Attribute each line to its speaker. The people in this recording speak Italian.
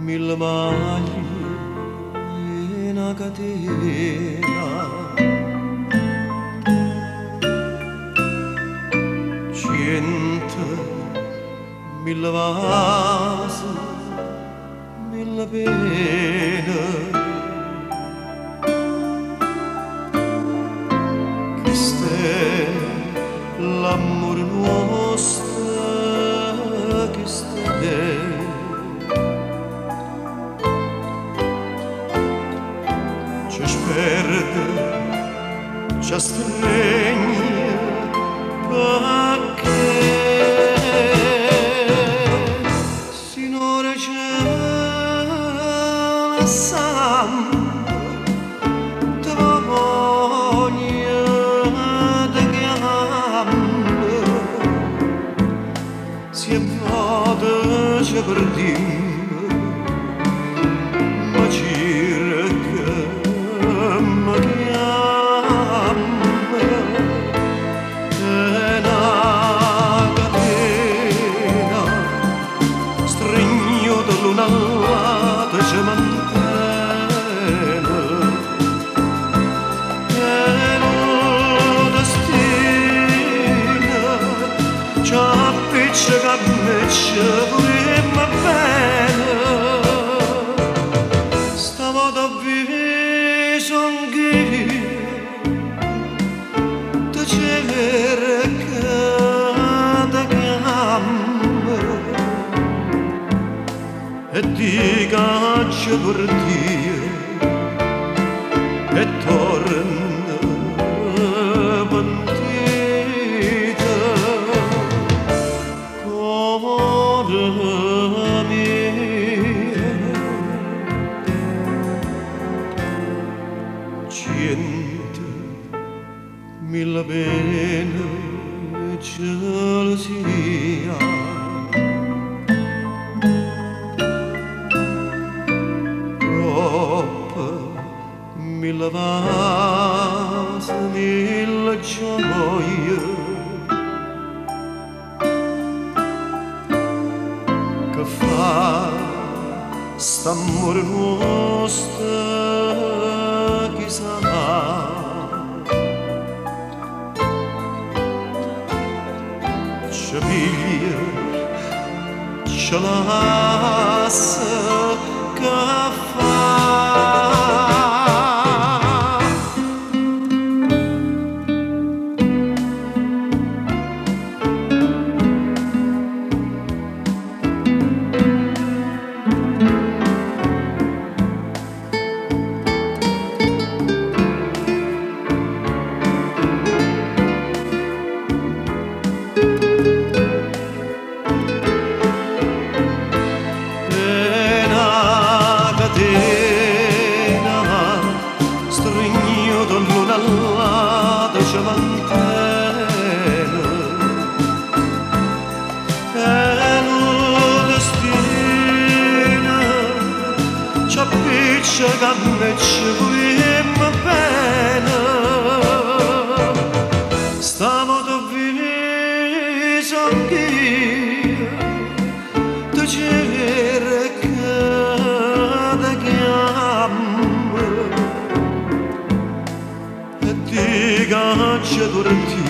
Speaker 1: mille maglie e una catena, cento mille vasi, mille pene, questo è l'amore nostro, questo è. Ci stringe perché sinora c'è la samba te voglia de gambe si è vada c'è per dimmi ma circa ma che ci mantiene e lo destino ci appiccica a me ci vorremmo bene stavolta vivi anch'io ti cerca da gambe e ti caccia per Dio e torna pentita cuore mio cento mille pene gelosia mille vasi, mille gioie che fa st'amore nostro chissà ci piglia ci lascia che fa stringio dall'una all'altra ci mantiene e lo destino ci appiccica a me ci vorremmo bene stavolta viso anch'io ti cerca da gambe e ti caccia per Dio